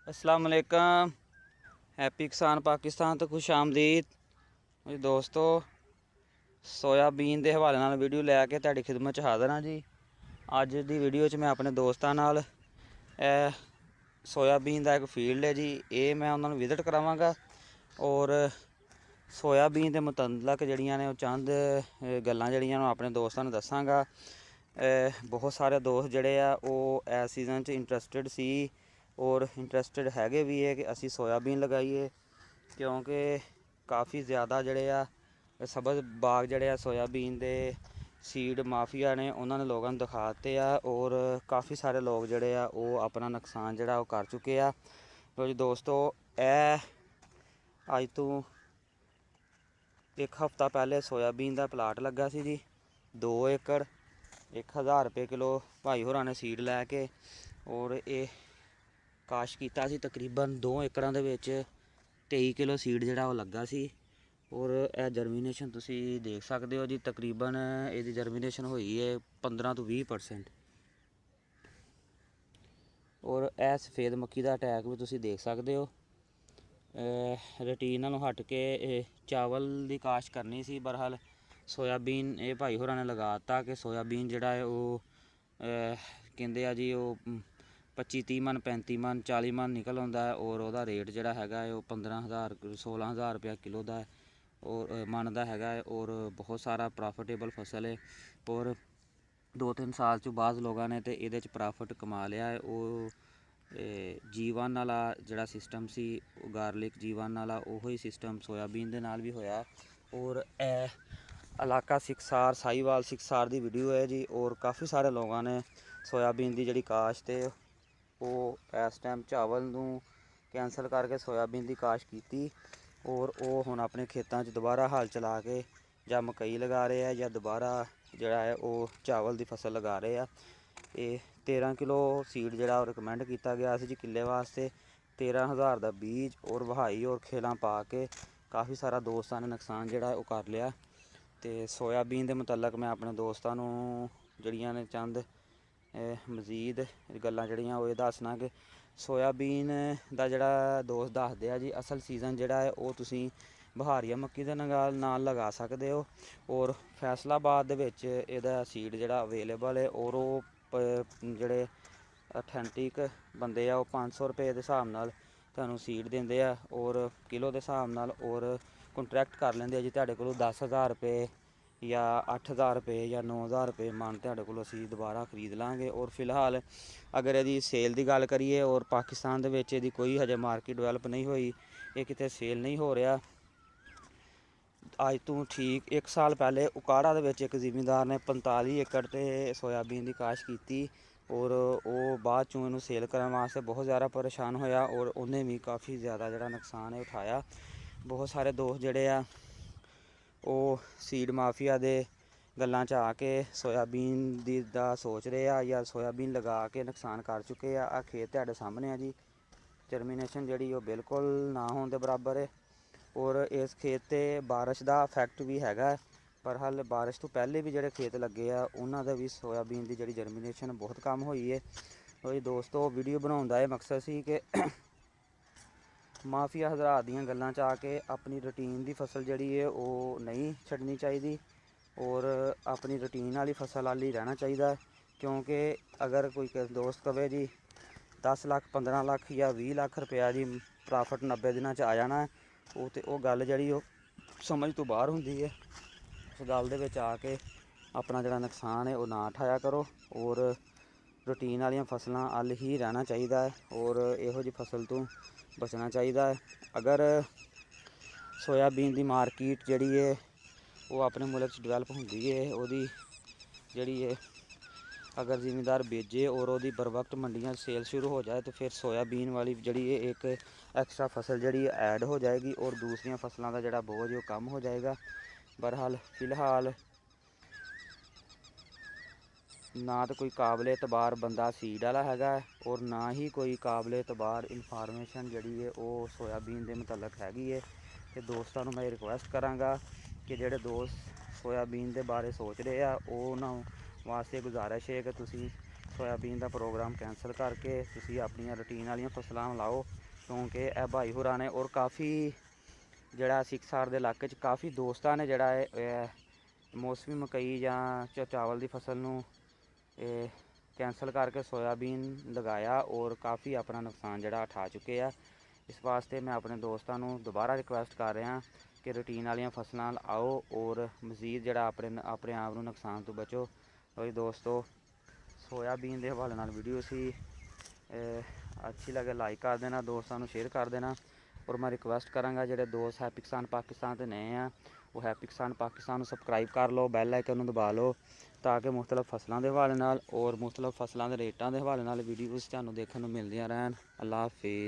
अस्सलाम वालेकुम। हैप्पी किसान पाकिस्तान तो खुश आमदीद जी दोस्तों। सोयाबीन के हवाले नाल वीडियो लैके तुहाडी खिदमत च हाज़र हाँ जी। अज की वीडियो च मैं अपने दोस्तों नाल सोयाबीन का एक फील्ड है जी, ये मैं उन्होंने विजिट करावांगा और सोयाबीन के मुतलक जड़ियाँ ने चंद गल्लां जड़ियां अपने दोस्तों ने दसांगा। बहुत सारे दोस्त जड़े आ इस सीजन च इंटरस्टिड सी और इंटरस्टिड हैगे भी है कि असी सोयाबीन लगाईए, क्योंकि काफ़ी ज़्यादा जड़े आ सब्ज़ बाग जड़े आ सोयाबीन दे सीड माफिया ने उन्होंने लोगों को दिखाते और काफ़ी सारे लोग जड़े आ अपना नुकसान जड़ा कर चुके आ। तो जी दोस्तों, अज तो एक हफ्ता पहले सोयाबीन का प्लाट लगा सी जी 2 एकड़ 1000 रुपये किलो भाई होरां ने सीड लैके और ये काश किया सी। तकरीबन 2 एकड़ां दे विच 23 किलो सीड जिहड़ा वो लगा सी और यह जर्मीनेशन तुसी देख सकते हो जी। तकरीबन इसकी जर्मीनेशन हुई है 15 तो 20%। और यह सफेद मक्खी का अटैक भी तुसी देख सकते हो। रूटीन नालों हट के चावल की काश करनी सी, बहरहाल सोयाबीन ये भाई होरां ने लगाता कि सोयाबीन जिहड़ा है वो कहंदे आ जी वो 25-30 मन 35 मन 40 मन निकल आउंदा है और वह रेट जिहड़ा हैगा वो 15,000 16,000 रुपया किलो का और मन का हैगा और बहुत सारा प्रॉफिटेबल फसल है। और 2-3 साल चो बाद लोगों ने तो ये प्रॉफिट कमा लिया है। वो G1 वाला जिहड़ा सिस्टम सी गार्लिक G1 वाला उही सिस्टम सोयाबीन दे नाल भी होया। और इलाका सिकसार साहीवाल सिकसार की वीडियो है जी। और काफ़ी सारे लोगों ने सोयाबीन की जी काश्त है वो इस टाइम चावल नूं कैंसल करके सोयाबीन की काश की और वो हुण अपने खेतों दोबारा हल चला के या मकई लगा रहे हैं या दोबारा जिहड़ा है वो चावल की फसल लगा रहे हैं। ये 13 किलो सीड जिहड़ा रिकमेंड किया गया सी जी किले वास्ते। 13,000 का बीज और वहाई और खेलां पा के काफ़ी सारा दोस्तों ने नुकसान जिहड़ा वो कर लिया। तो सोयाबीन के मुतलक मैं अपने दोस्तों जड़ियां ने चंद मजीद गल्लां जड़ियां वो दसना कि सोयाबीन का जिहड़ा दोस्त दसदे आ जी असल सीजन जिहड़ा है वो तुसीं बहारिया मक्की दे नाल लगा सकते हो। और फैसलाबाद दे विच इहदा सीड जिहड़ा अवेलेबल है और वो जिहड़े अथेंटिक बंदे आ 500 रुपये के हिसाब नाल तुहानूं सीड दिंदे आ और किलो के हिसाब नाल और कंट्रैक्ट कर लेंदे जी तुहाडे कोलों 10,000 रुपये या 8,000 रुपये या 9,000 रुपये मन तुहाडे कोलों असीं दोबारा खरीद लांगे। और फिलहाल अगर यदि सेल की गल करिए और पाकिस्तान दे विच इहदी कोई हजे मार्केट डिवेलप नहीं हुई, ये किते सेल नहीं हो रहा। अज तो ठीक 1 साल पहले उकाड़ा दे विच एक जिमींदार ने 45 एकड़ ते सोयाबीन की काश की और वो बाद चों इनू सेल करने वास्ते बहुत ज़्यादा परेशान होया और उन्हें भी काफ़ी ज़्यादा जिहड़ा नुकसान है उठाया। बहुत सारे दोस्त जिहड़े आ वो सीड माफिया दे गल्लां च आके सोयाबीन दा सोच रहे आ या सोयाबीन लगा के नुकसान कर चुके आ। खेत तुहाडे सामने आ जी, जर्मीनेशन जिहड़ी वो बिल्कुल ना होने दे बराबर है। और इस खेत ते बारिश का इफैक्ट भी हैगा, पर हाल बारिश तो पहले भी जिहड़े खेत लगे आ उन्हां दे भी सोयाबीन की जिहड़ी जर्मीनेशन बहुत कम हुई है। तो दोस्तों वीडियो बनाउण दा एह मकसद सी कि माफिया हज़रात दीयां गल्लां च आके अपनी रूटीन की फसल जिहड़ी है वो नहीं छड्डनी चाहिदी और अपनी रूटीन वाली फसल वाल ही रहना चाहिए। क्योंकि अगर कोई दोस्त कहे जी 10 लाख 15 लाख या 20 लाख रुपया जी प्रॉफिट 90 दिनों च आ जाना है, वो गल जिहड़ी वो समझ तो बाहर होंदी है। उस गल दे विच आके अपना जिहड़ा नुकसान है वो ना उठाया करो और रूटीन वाली फसलों अल ही रहना चाहिए और इहो जी फसल तो बचना चाहिए। अगर सोयाबीन की मार्केट जिहड़ी है वो अपने मुल्क च डिवेलप होंदी है, उहदी जिहड़ी है अगर जिमींदार बेचे और वो बर वक्त मंडियां सेल शुरू हो जाए तो फिर सोयाबीन वाली जिहड़ी है एक एक्स्ट्रा फसल जिहड़ी ऐड हो जाएगी और दूसरिया फसलों का जिहड़ा बोझ वो कम हो जाएगा। बहरहाल फिलहाल ना तो कोई काबिल एतबार बंदा सीड वाला हैगा और ना ही कोई काबिल एतबार इनफॉर्मेशन जिहड़ी है वो सोयाबीन के मुतलक हैगी है। तो दोस्तों मैं रिक्वेस्ट कराँगा कि जिहड़े दोस्त सोयाबीन के बारे सोच रहे हैं उन्होंने वास्ते गुजारिश है कि तुसीं ਸੋਇਆਬੀਨ ਦਾ ਪ੍ਰੋਗਰਾਮ ਕੈਂਸਲ ਕਰਕੇ ਤੁਸੀਂ ਆਪਣੀਆਂ ਰੂਟੀਨ ਵਾਲੀਆਂ ਫਸਲਾਂ ਲਾਓ, ਕਿਉਂਕਿ ਇਹ ਭਾਈ ਹੋਰਾਂ ਨੇ ਔਰ ਕਾਫੀ ਜਿਹੜਾ ਸਿੱਖਸਾਰ ਦੇ ਇਲਾਕੇ 'ਚ ਕਾਫੀ ਦੋਸਤਾਂ ਨੇ ਜਿਹੜਾ ਇਹ ਮੌਸਮੀ ਮਕਈ ਜਾਂ ਚਾਵਲ ਦੀ ਫਸਲ ਨੂੰ ਇਹ ਕੈਂਸਲ ਕਰਕੇ ਸੋਇਆਬੀਨ ਲਗਾਇਆ ਔਰ ਕਾਫੀ ਆਪਣਾ ਨੁਕਸਾਨ ਜਿਹੜਾ ਉਠਾ ਚੁੱਕੇ ਆ। ਇਸ ਵਾਸਤੇ ਮੈਂ ਆਪਣੇ ਦੋਸਤਾਂ ਨੂੰ ਦੁਬਾਰਾ ਰਿਕੁਐਸਟ ਕਰ ਰਿਹਾ ਕਿ ਰੂਟੀਨ ਵਾਲੀਆਂ ਫਸਲਾਂ ਆਓ ਔਰ ਮਜ਼ੀਦ ਜਿਹੜਾ ਆਪਣੇ ਆਪ ਨੂੰ ਨੁਕਸਾਨ ਤੋਂ ਬਚੋ। ਔਰ ਦੋਸਤੋ, ਸੋਇਆਬੀਨ ਦੇ ਹਵਾਲੇ ਨਾਲ ਵੀਡੀਓ ਸੀ, ਅੱਛੀ ਲੱਗੇ ਲਾਈਕ ਕਰ ਦੇਣਾ, ਦੋਸਤਾਂ ਨੂੰ ਸ਼ੇਅਰ ਕਰ ਦੇਣਾ। ਔਰ ਮੈਂ ਰਿਕੁਐਸਟ ਕਰਾਂਗਾ ਜਿਹੜੇ ਦੋਸਤ ਹੈਪੀ ਕਿਸਾਨ ਪਾਕਿਸਤਾਨ ਤੇ ਨਏ ਆ, ਉਹ ਹੈਪੀ ਕਿਸਾਨ ਪਾਕਿਸਤਾਨ ਨੂੰ ਸਬਸਕ੍ਰਾਈਬ ਕਰ ਲਓ, ਬੈਲ ਆਈਕਨ ਨੂੰ ਦਬਾ ਲਓ, ਤਾਂ ਕਿ ਮੁਖਤਲਿਫ ਫਸਲਾਂ ਦੇ ਹਵਾਲੇ ਨਾਲ ਔਰ ਮੁਖਤਲਿਫ ਫਸਲਾਂ ਦੇ ਰੇਟਾਂ ਦੇ ਹਵਾਲੇ ਨਾਲ ਵੀਡੀਓਜ਼ ਤੁਹਾਨੂੰ ਦੇਖਣ ਨੂੰ ਮਿਲਦੀਆਂ ਰਹਿਣ। ਅੱਲਾ ਹਾਫਿਜ਼।